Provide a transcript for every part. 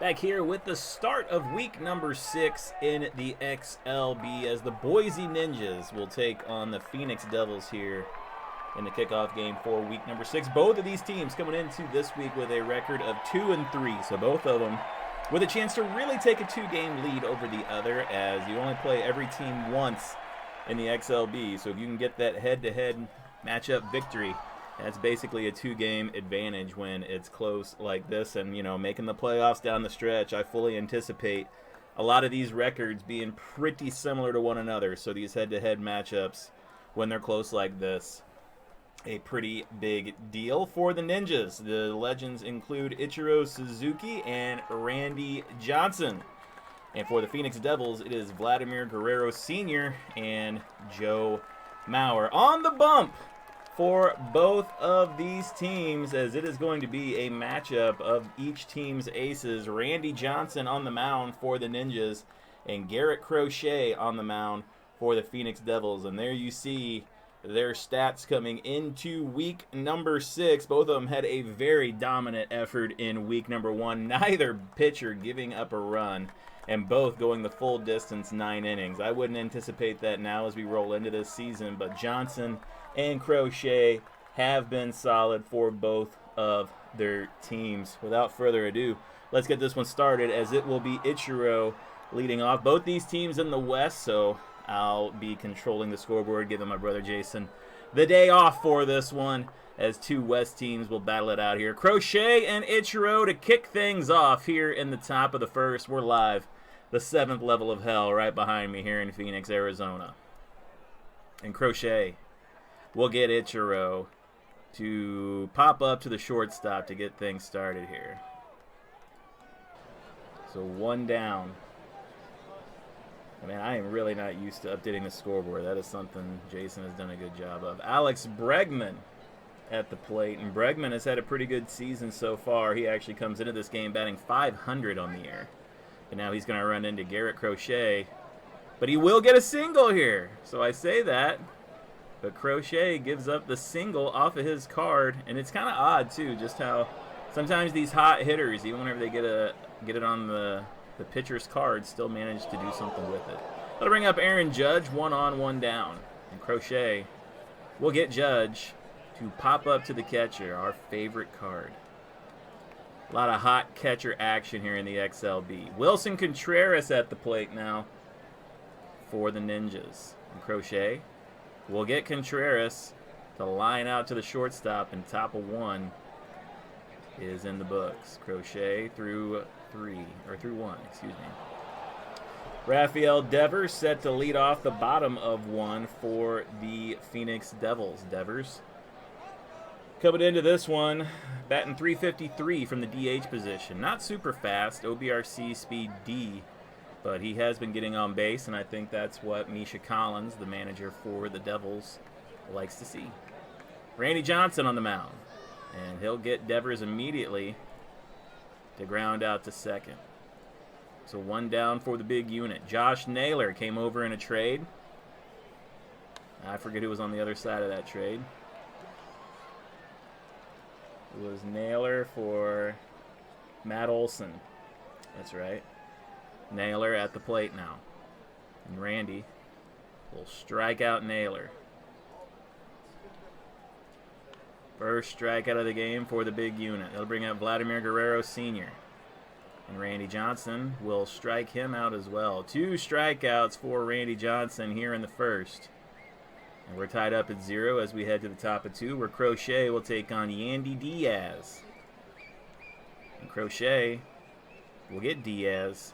Back here with the start of week number 6 in the XLB as the Boise Ninjas will take on the Phoenix Devils here in the kickoff game for week number 6. Both of these teams coming into this week with a record of 2-3, so both of them with a chance to really take a 2-game lead over the other, as you only play every team once in the XLB. So if you can get that head-to-head matchup victory, that's basically a 2-game advantage when it's close like this. And, making the playoffs down the stretch, I fully anticipate a lot of these records being pretty similar to one another. So these head-to-head matchups, when they're close like this, a pretty big deal for the Ninjas. The legends include Ichiro Suzuki and Randy Johnson. And for the Phoenix Devils, it is Vladimir Guerrero Sr. and Joe Mauer. On the bump for both of these teams, as it is going to be a matchup of each team's aces. Randy Johnson on the mound for the Ninjas and Garrett Crochet on the mound for the Phoenix Devils. And there you see their stats coming into week number 6. Both of them had a very dominant effort in week number 1. Neither pitcher giving up a run, and both going the full distance, 9 innings. I wouldn't anticipate that now as we roll into this season, but Johnson and Crochet have been solid for both of their teams. Without further ado, let's get this one started, as it will be Ichiro leading off. Both these teams in the West, so I'll be controlling the scoreboard, giving my brother Jason the day off for this one, as two West teams will battle it out here. Crochet and Ichiro to kick things off here in the top of the first. We're live, the 7th level of hell right behind me here in Phoenix, Arizona. And Crochet will get Ichiro to pop up to the shortstop to get things started here. So 1 down. I am really not used to updating the scoreboard. That is something Jason has done a good job of. Alex Bregman at the plate, and Bregman has had a pretty good season so far. He actually comes into this game batting .500 on the year. And now he's going to run into Garrett Crochet. But he will get a single here. So I say that. But Crochet gives up the single off of his card. And it's kind of odd, too, just how sometimes these hot hitters, even whenever they get it on the pitcher's card, still manage to do something with it. That'll bring up Aaron Judge, 1 on, 1 down. And Crochet will get Judge to pop up to the catcher, our favorite card. A lot of hot catcher action here in the XLB. Wilson Contreras at the plate now for the Ninjas. And Crochet will get Contreras to line out to the shortstop, and top of 1 is in the books. Crochet through 1, excuse me. Rafael Devers set to lead off the bottom of 1 for the Phoenix Devils. Devers coming into this one, batting .353 from the DH position. Not super fast, OBRC speed D, but he has been getting on base, and I think that's what Misha Collins, the manager for the Devils, likes to see. Randy Johnson on the mound, and he'll get Devers immediately to ground out to second. So 1 down for the big unit. Josh Naylor came over in a trade. I forget who was on the other side of that trade. It was Naylor for Matt Olson. That's right. Naylor at the plate now. And Randy will strike out Naylor. First strikeout of the game for the big unit. They'll bring out Vladimir Guerrero Sr. And Randy Johnson will strike him out as well. 2 strikeouts for Randy Johnson here in the first. And we're tied up at 0 as we head to the top of 2, where Crochet will take on Yandy Diaz. And Crochet will get Diaz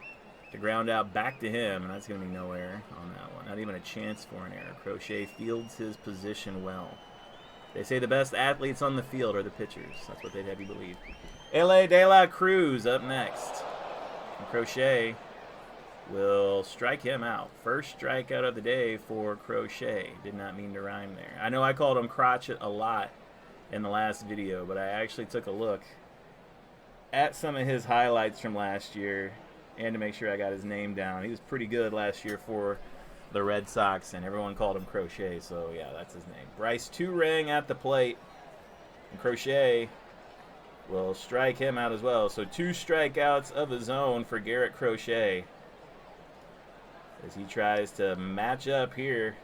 to ground out back to him, and that's going to be no error on that one. Not even a chance for an error. Crochet fields his position well. They say the best athletes on the field are the pitchers. That's what they'd have you believe. L.A. De La Cruz up next. And Crochet will strike him out. First strikeout of the day for Crochet. Did not mean to rhyme there. I know I called him Crotchet a lot in the last video, but I actually took a look at some of his highlights from last year and to make sure I got his name down. He was pretty good last year for the Red Sox, and everyone called him Crochet, so yeah, that's his name. Bryce Turang at the plate, and Crochet will strike him out as well. So 2 strikeouts of his own for Garrett Crochet as he tries to match up here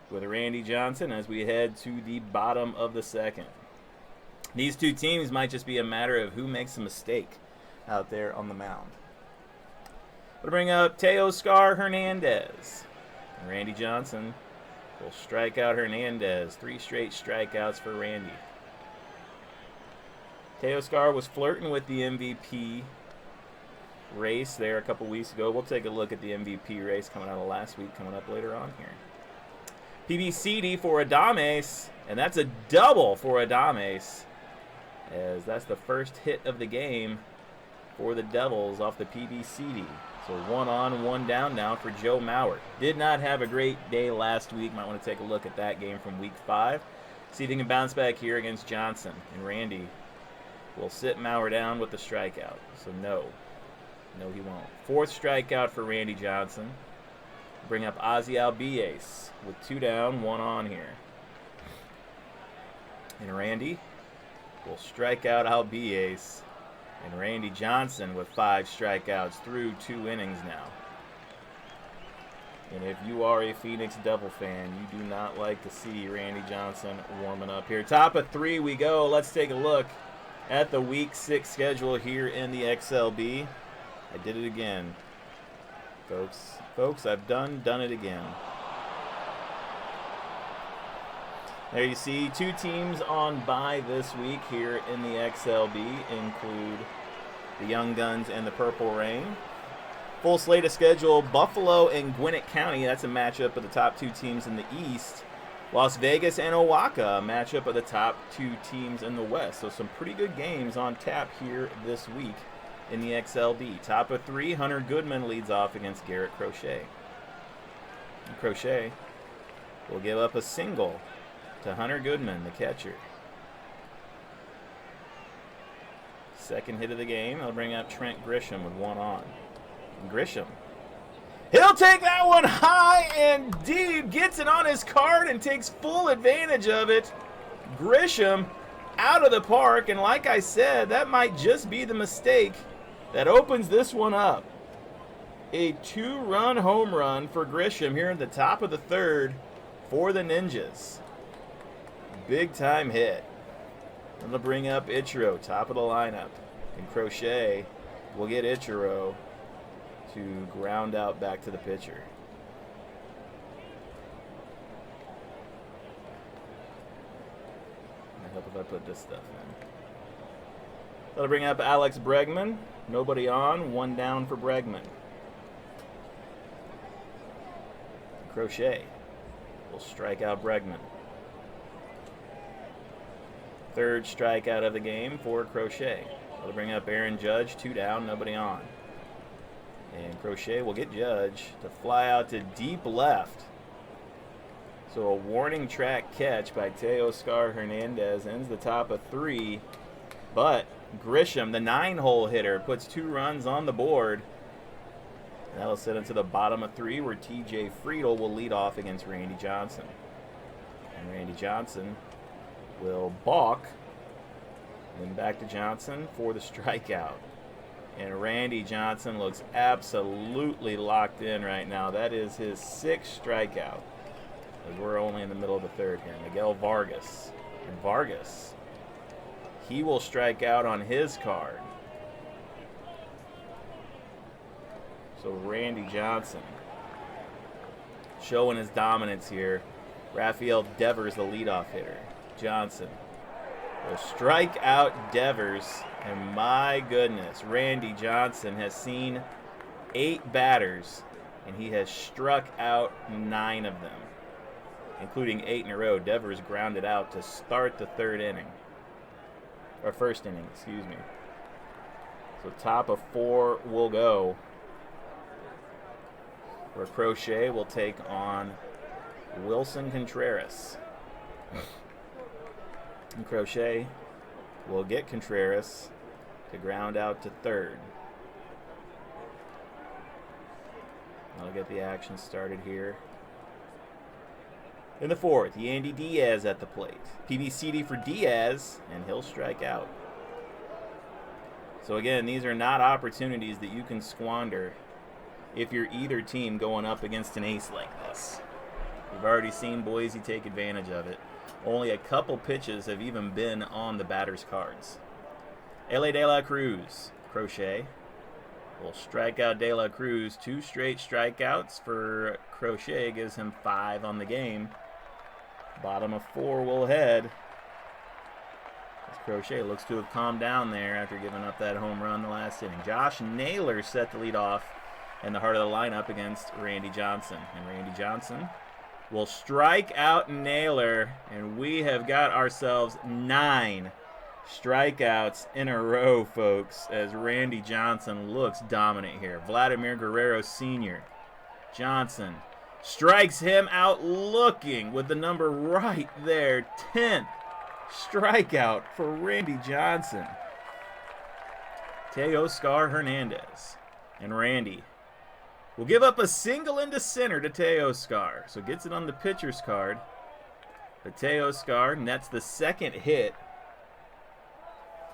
with Randy Johnson as we head to the bottom of the second. These two teams might just be a matter of who makes a mistake out there on the mound. We'll bring up Teoscar Hernandez. And Randy Johnson will strike out Hernandez. 3 straight strikeouts for Randy. Teoscar was flirting with the MVP race there a couple weeks ago. We'll take a look at the MVP race coming out of last week, coming up later on here. PBCD for Adames, and that's a double for Adames, as that's the first hit of the game for the Devils off the PBCD. So 1 on, 1 down now for Joe Mauer. Did not have a great day last week. Might want to take a look at that game from week 5. See if he can bounce back here against Johnson. And Randy will sit Mauer down with the strikeout. So no, he won't. 4th strikeout for Randy Johnson. Bring up Ozzy Albies with 2 down, 1 on here. And Randy will strike out Albies. And Randy Johnson with 5 strikeouts through 2 innings now. And if you are a Phoenix Devil fan, you do not like to see Randy Johnson warming up here. Top of 3 we go. Let's take a look at the Week 6 schedule here in the XLB. I did it again, folks. I've done it again. There you see 2 teams on bye this week here in the XLB include the Young Guns and the Purple Rain. Full slate of schedule, Buffalo and Gwinnett County. That's a matchup of the top 2 teams in the East. Las Vegas and Owaka, a matchup of the top 2 teams in the West. So some pretty good games on tap here this week in the XLB. Top of 3, Hunter Goodman leads off against Garrett Crochet. And Crochet will give up a single to Hunter Goodman, the catcher. Second hit of the game, he'll bring up Trent Grisham with 1 on. And Grisham, he'll take that one high and deep, gets it on his card and takes full advantage of it. Grisham out of the park, and like I said, that might just be the mistake that opens this one up. A 2-run home run for Grisham here at the top of the 3rd for the Ninjas. Big time hit. I'm going to bring up Ichiro, top of the lineup. And Crochet will get Ichiro to ground out back to the pitcher. I hope if I put this stuff in. That'll bring up Alex Bregman. Nobody on, 1 down for Bregman. Crochet will strike out Bregman. 3rd strikeout of the game for Crochet. That'll bring up Aaron Judge, 2 down, nobody on. And Crochet will get Judge to fly out to deep left. So a warning track catch by Teoscar Hernandez ends the top of 3. But Grisham, the 9-hole hitter, puts 2 runs on the board. And that'll set into the bottom of 3 where TJ Friedel will lead off against Randy Johnson. And Randy Johnson will balk. Then back to Johnson for the strikeout. And Randy Johnson looks absolutely locked in right now. That is his 6th strikeout. As we're only in the middle of the 3rd here. Miguel Vargas. And Vargas, he will strike out on his card. So Randy Johnson showing his dominance here. Rafael Devers, the leadoff hitter. Johnson will strike out Devers, and my goodness, Randy Johnson has seen 8 batters, and he has struck out 9 of them, including 8 in a row. Devers grounded out to start the 3rd inning, or 1st inning, excuse me. So top of 4 will go, where Crochet will take on Wilson Contreras. And Crochet will get Contreras to ground out to 3rd. I'll get the action started here. In the 4th, Yandy Diaz at the plate. PBCD for Diaz, and he'll strike out. So again, these are not opportunities that you can squander if you're either team going up against an ace like this. We've already seen Boise take advantage of it. Only a couple pitches have even been on the batter's cards. L.A. De La Cruz, Crochet. Will strike out De La Cruz. 2 straight strikeouts for Crochet gives him 5 on the game. Bottom of 4 will head. As Crochet looks to have calmed down there after giving up that home run the last inning. Josh Naylor set to lead off in the heart of the lineup against Randy Johnson. And Randy Johnson will strike out Naylor, and we have got ourselves 9 strikeouts in a row, folks, as Randy Johnson looks dominant here. Vladimir Guerrero Sr. Johnson strikes him out looking with the number right there. 10th strikeout for Randy Johnson. Teoscar Hernandez. And Randy will give up a single into center to Teoscar. So gets it on the pitcher's card. But Teoscar nets the second hit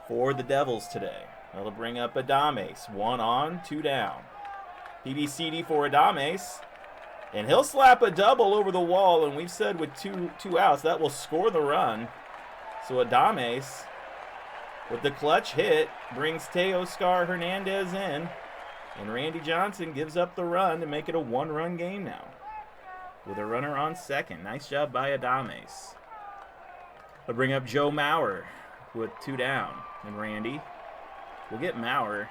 for the Devils today. That'll bring up Adames. 1 on, 2 down. PBCD for Adames. And he'll slap a double over the wall, and we've said with two outs, that will score the run. So Adames, with the clutch hit, brings Teoscar Hernandez in, and Randy Johnson gives up the run to make it a 1-run game now, with a runner on second. Nice job by Adames. They'll bring up Joe Mauer with 2 down, and Randy will get Mauer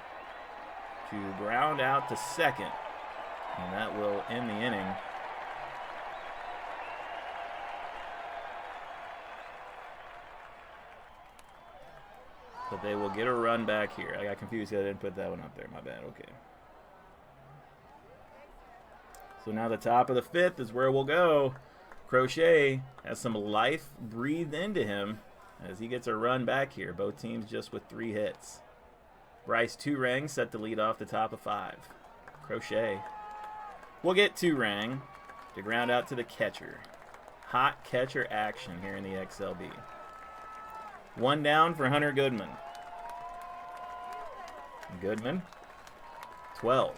to ground out to second. And that will end the inning. But they will get a run back here. I got confused. I didn't put that one up there. My bad. Okay. So now the top of the 5th is where we'll go. Crochet has some life breathed into him as he gets a run back here. Both teams just with 3 hits. Bryce Turang set to lead off the top of 5. Crochet we'll get Turang to ground out to the catcher. Hot catcher action here in the XLB. 1 down for Hunter Goodman. Goodman, 12.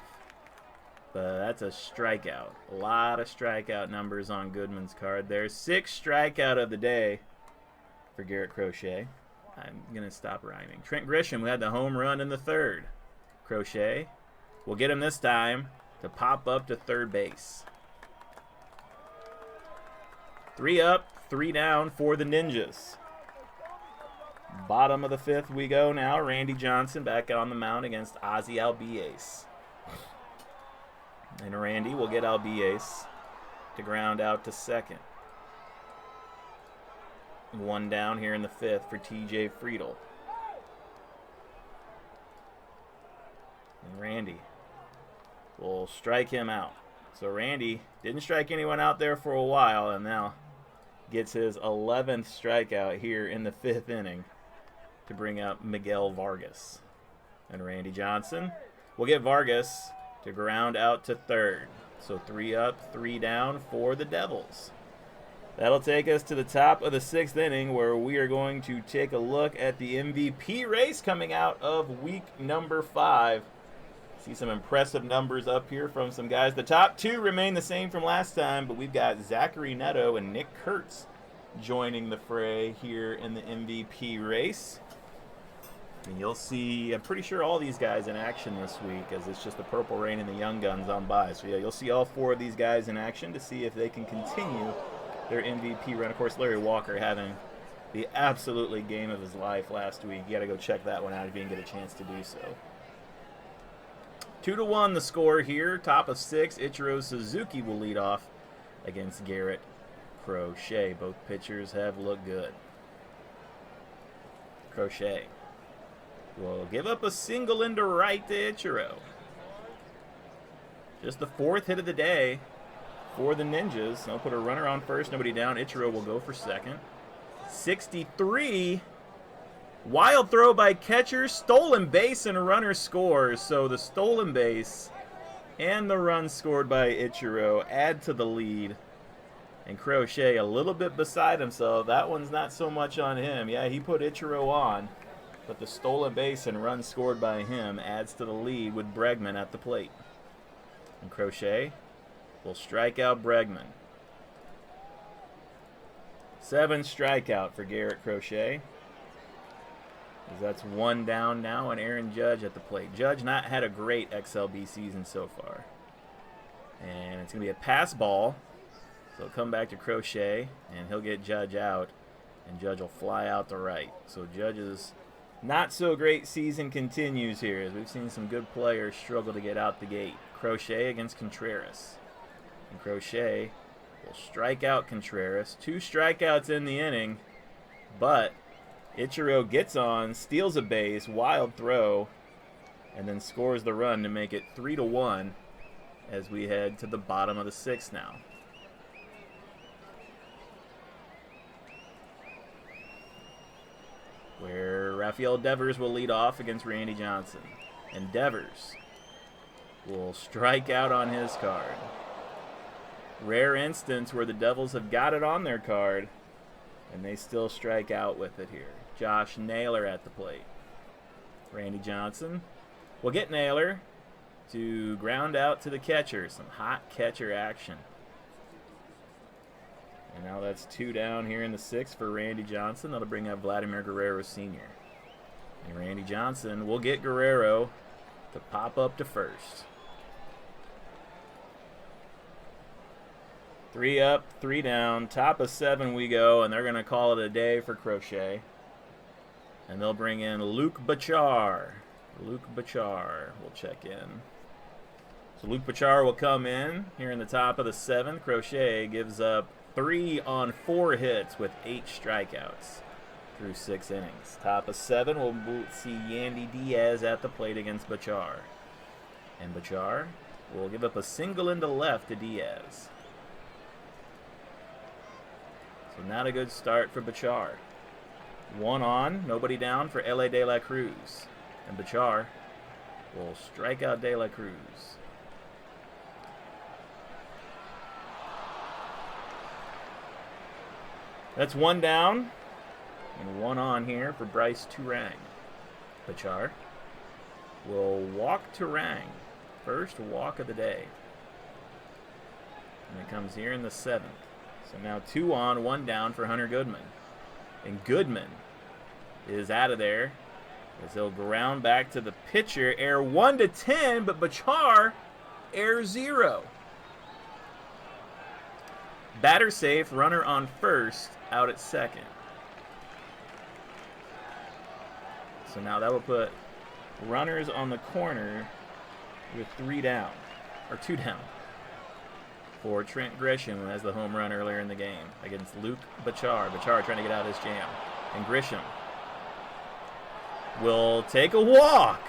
But that's a strikeout. A lot of strikeout numbers on Goodman's card there. 6th strikeout of the day for Garrett Crochet. I'm going to stop rhyming. Trent Grisham, who had the home run in the 3rd. Crochet will get him this time to pop up to 3rd base. 3 up, 3 down for the Ninjas. Bottom of the 5th we go now. Randy Johnson back on the mound against Ozzy Albies. And Randy will get Albies to ground out to second. 1 down here in the 5th for TJ Friedel. And Randy will strike him out. So Randy didn't strike anyone out there for a while, and now gets his 11th strikeout here in the 5th inning to bring up Miguel Vargas. And Randy Johnson will get Vargas to ground out to 3rd. So 3 up, 3 down for the Devils. That'll take us to the top of the 6th inning, where we are going to take a look at the MVP race coming out of week number 5. See some impressive numbers up here from some guys. The top 2 remain the same from last time, but we've got Zachary Neto and Nick Kurtz joining the fray here in the MVP race. And you'll see, I'm pretty sure, all these guys in action this week, as it's just the Purple Rain and the Young Guns on bye. So yeah, you'll see all 4 of these guys in action to see if they can continue their MVP run. Of course, Larry Walker having the absolutely game of his life last week. You got to go check that one out if you didn't get a chance to do so. 2-1 the score here. Top of 6, Ichiro Suzuki will lead off against Garrett Crochet. Both pitchers have looked good. Crochet will give up a single into right to Ichiro. Just the 4th hit of the day for the Ninjas. They'll put a runner on first, nobody down. Ichiro will go for second. 63. Wild throw by catcher, stolen base, and a runner scores. So the stolen base and the run scored by Ichiro add to the lead. And Crochet a little bit beside himself. That one's not so much on him. Yeah, he put Ichiro on. But the stolen base and run scored by him adds to the lead with Bregman at the plate. And Crochet will strike out Bregman. 7 strikeout for Garrett Crochet. As that's 1 down now, and Aaron Judge at the plate. Judge not had a great XLB season so far. And it's going to be a pass ball. So it'll come back to Crochet, and he'll get Judge out. And Judge will fly out to right. So Judge's not so great season continues here, as we've seen some good players struggle to get out the gate. Crochet against Contreras. And Crochet will strike out Contreras. 2 strikeouts in the inning, but Ichiro gets on, steals a base, wild throw, and then scores the run to make it 3-1 as we head to the bottom of the 6th now. Where Rafael Devers will lead off against Randy Johnson. And Devers will strike out on his card. Rare instance where the Devils have got it on their card, and they still strike out with it here. Josh Naylor at the plate. Randy Johnson will get Naylor to ground out to the catcher. Some hot catcher action. And now that's 2 down here in the 6th for Randy Johnson. That'll bring up Vladimir Guerrero Sr. And Randy Johnson will get Guerrero to pop up to first. 3 up, 3 down. Top of 7 we go, and they're going to call it a day for Crochet. And they'll bring in Luke Bachar. Luke Bachar will check in. So Luke Bachar will come in here in the top of the 7th. Crochet gives up 3 on 4 hits with 8 strikeouts through 6 innings. Top of 7, we'll see Yandy Diaz at the plate against Bachar. And Bachar will give up a single into left to Diaz. So not a good start for Bachar. 1 on, nobody down for L.A. De La Cruz. And Bachar will strike out De La Cruz. That's 1 down and 1 on here for Bryce Turang. Bachar will walk Turang. First walk of the day. And it comes here in the 7th. So now 2 on, 1 down for Hunter Goodman. And Goodman is out of there as he'll ground back to the pitcher. Air 1-10, but Bachar air 0. Batter safe, runner on first, out at second. So now that will put runners on the corner with 3 down, or 2 down, for Trent Grisham, who has the home run earlier in the game against Luke Bachar. Bachar trying to get out of his jam. And Grisham will take a walk.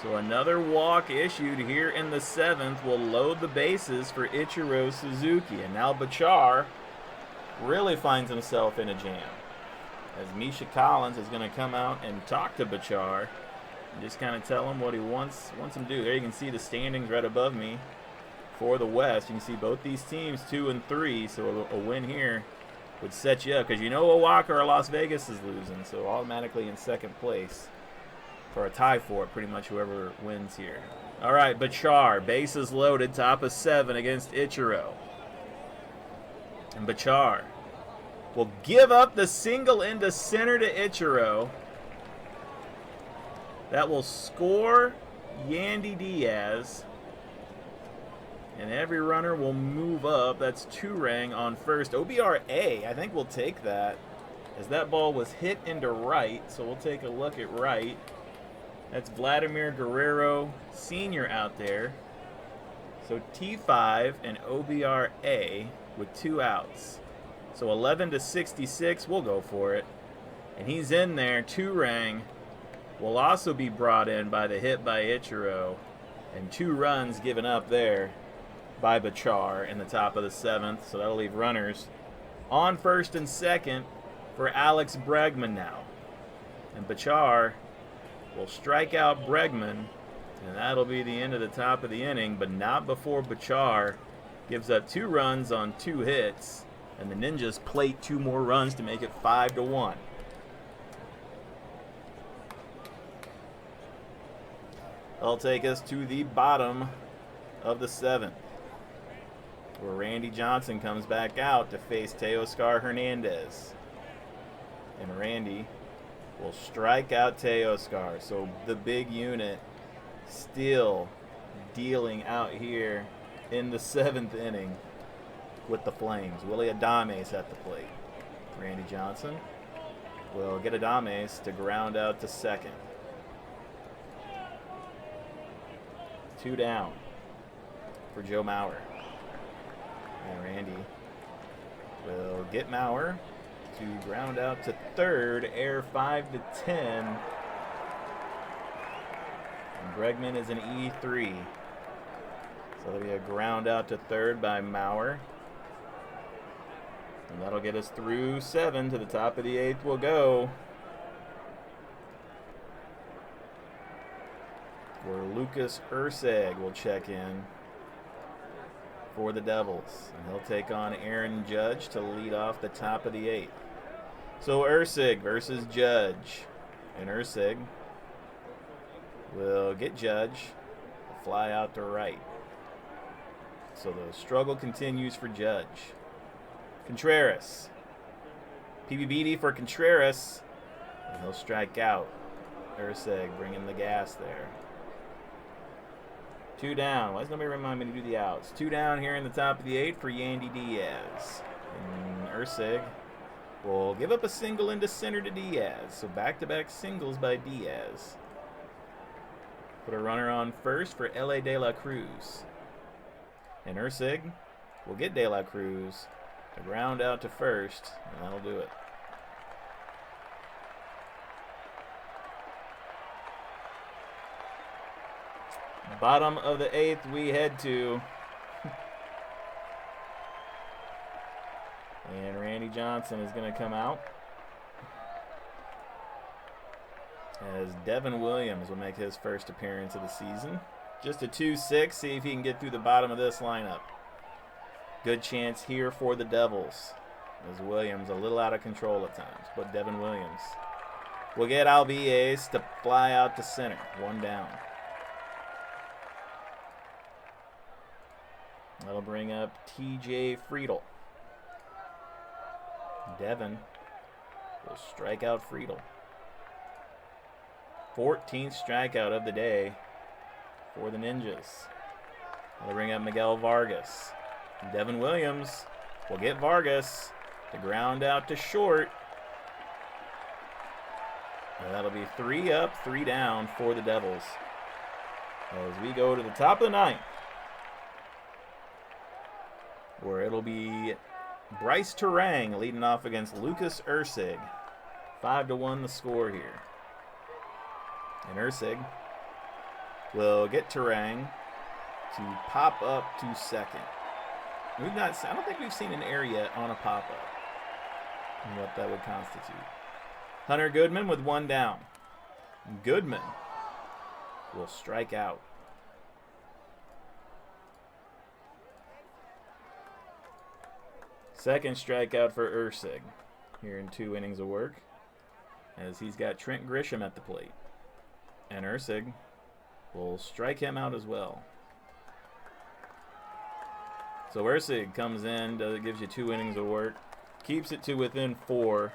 So another walk issued here in the 7th will load the bases for Ichiro Suzuki. And now Bachar really finds himself in a jam, as Misha Collins is going to come out and talk to Bachar and just kind of tell him what he wants him to do. There you can see the standings right above me for the West. You can see both these teams 2 and 3, so a win here would set you up, because you know Oaxaca or Las Vegas is losing, so automatically in second place, for a tie for it, pretty much whoever wins here. All right, Bachar, bases loaded, top of 7 against Ichiro. And Bachar will give up the single into center to Ichiro. That will score Yandy Diaz. And every runner will move up. That's Turang on first. OBRA, I think we'll take that, as that ball was hit into right. So we'll take a look at right. That's Vladimir Guerrero Sr. out there. So T5 and OBRA with 2 outs. So 11-66, we'll go for it. And he's in there. Turang will also be brought in by the hit by Ichiro. And 2 runs given up there by Bachar in the top of the 7th. So that'll leave runners on first and second for Alex Bregman now. And Bachar will strike out Bregman, and that'll be the end of the top of the inning, but not before Bachar gives up 2 runs on 2 hits, and the Ninjas plate 2 more runs to make it 5-1. That'll take us to the bottom of the 7th, where Randy Johnson comes back out to face Teoscar Hernandez. And Randy will strike out Teoscar. So the big unit still dealing out here in the 7th inning with the Flames. Willie Adames at the plate. Randy Johnson will get Adames to ground out to second. 2 down for Joe Mauer. And Randy will get Mauer to ground out to third, air 5 to 10. And Bregman is an E3. So there'll be a ground out to third by Mauer. And that'll get us through 7. To the top of the 8th we'll go. Where Lucas Urseg will check in for the Devils. And he'll take on Aaron Judge to lead off the top of the 8th. So Ursig versus Judge. And Ursig will get Judge to fly out to right. So the struggle continues for Judge. Contreras. PBBD for Contreras. And he'll strike out. Ursig bringing the gas there. 2 down. Why does nobody remind me to do the outs? 2 down here in the top of the 8th for Yandy Diaz. And Ursig will give up a single into center to Diaz. So back-to-back singles by Diaz. Put a runner on first for L.A. De La Cruz. And Ursig will get De La Cruz to ground out to first, and that'll do it. Bottom of the 8th we head to. And Randy Johnson is going to come out, as Devin Williams will make his first appearance of the season. Just a 2-6. See if he can get through the bottom of this lineup. Good chance here for the Devils, as Williams a little out of control at times. But Devin Williams will get Albies to fly out to center. 1 down. That'll bring up TJ Friedel. Devin will strike out Friedel. 14th strikeout of the day for the Ninjas. They'll bring up Miguel Vargas. Devin Williams will get Vargas to ground out to short. And that'll be 3 up, 3 down for the Devils. As we go to the top of the 9th, where it'll be Bryce Terang leading off against Lucas Ursig. 5-1 the score here. And Ursig will get Terang to pop up to second. I don't think we've seen an error yet on a pop-up and what that would constitute. Hunter Goodman with 1 down. Goodman will strike out. Second strikeout for Ursig here in 2 innings of work, as he's got Trent Grisham at the plate. And Ursig will strike him out as well. So Ursig comes in, gives you 2 innings of work, keeps it to within 4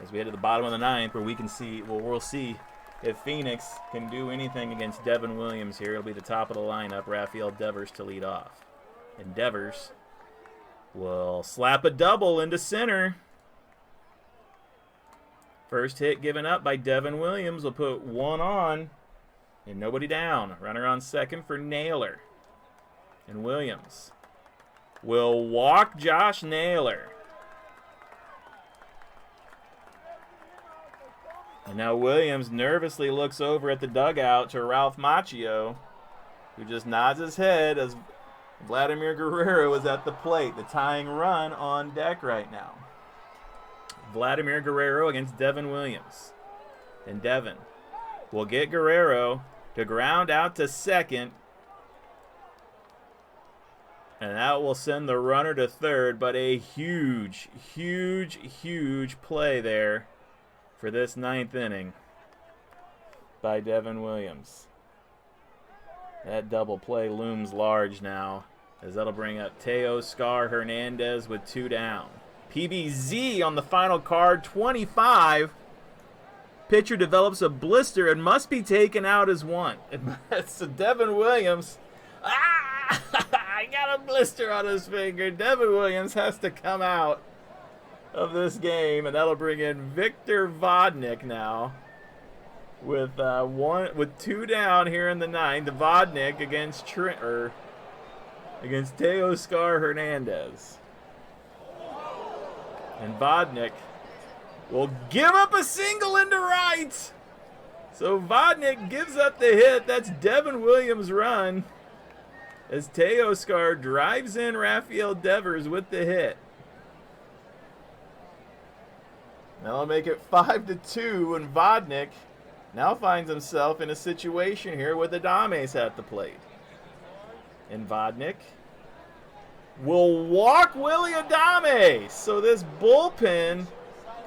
as we head to the bottom of the 9th, where we can see, we'll see if Phoenix can do anything against Devin Williams here. It'll be the top of the lineup, Rafael Devers to lead off. And Devers will slap a double into center. First hit given up by Devin Williams will put 1 on and nobody down. Runner on second for Naylor. And Williams will walk Josh Naylor. And now Williams nervously looks over at the dugout to Ralph Macchio, who just nods his head as Vladimir Guerrero is at the plate. The tying run on deck right now. Vladimir Guerrero against Devin Williams. And Devin will get Guerrero to ground out to second. And that will send the runner to third, but a huge, huge, huge play there for this 9th inning by Devin Williams. That double play looms large now, as that'll bring up Teoscar Hernandez with 2 down. PBZ on the final card, 25. Pitcher develops a blister and must be taken out as 1. So Devin Williams, I got a blister on his finger. Devin Williams has to come out of this game, and that'll bring in Victor Vodnik now with 2 down here in the 9th. Vodnik against Teoscar Hernandez, and Vodnik will give up a single into right. So Vodnik gives up the hit. That's Devin Williams' run, as Teoscar drives in Rafael Devers with the hit. Now I'll make it 5-2, and Vodnik now finds himself in a situation here with Adames at the plate. And Vodnik will walk Willie Adames. So this bullpen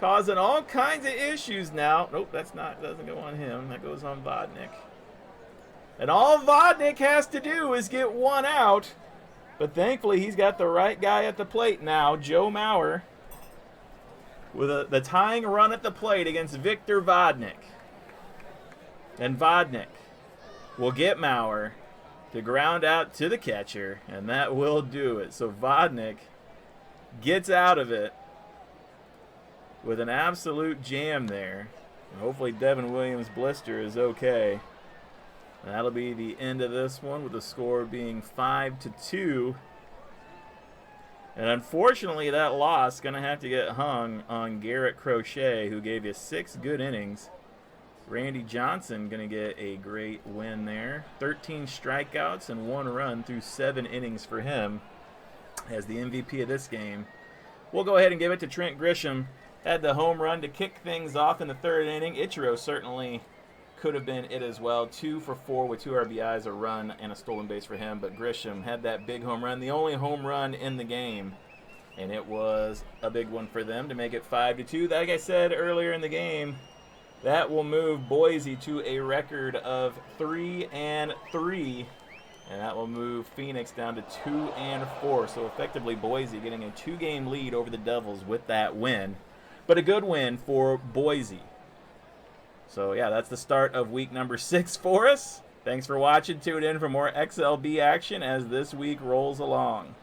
causing all kinds of issues now. Nope, doesn't go on him. That goes on Vodnik. And all Vodnik has to do is get 1 out. But thankfully, he's got the right guy at the plate now, Joe Mauer, with the tying run at the plate against Victor Vodnik. And Vodnik will get Mauer to ground out to the catcher, and that will do it. So Vodnik gets out of it with an absolute jam there. And hopefully Devin Williams' blister is okay. And that'll be the end of this one, with the score being 5-2. And unfortunately, that loss is going to have to get hung on Garrett Crochet, who gave you 6 good innings. Randy Johnson going to get a great win there. 13 strikeouts and 1 run through 7 innings for him as the MVP of this game. We'll go ahead and give it to Trent Grisham. Had the home run to kick things off in the 3rd inning. Ichiro certainly could have been it as well. 2 for 4 with 2 RBIs, a run, and a stolen base for him. But Grisham had that big home run, the only home run in the game. And it was a big one for them to make it 5-2. Like I said earlier in the game, that will move Boise to a record of 3-3, and that will move Phoenix down to 2-4. So effectively, Boise getting a 2-game lead over the Devils with that win, but a good win for Boise. So yeah, that's the start of week number 6 for us. Thanks for watching. Tune in for more XLB action as this week rolls along.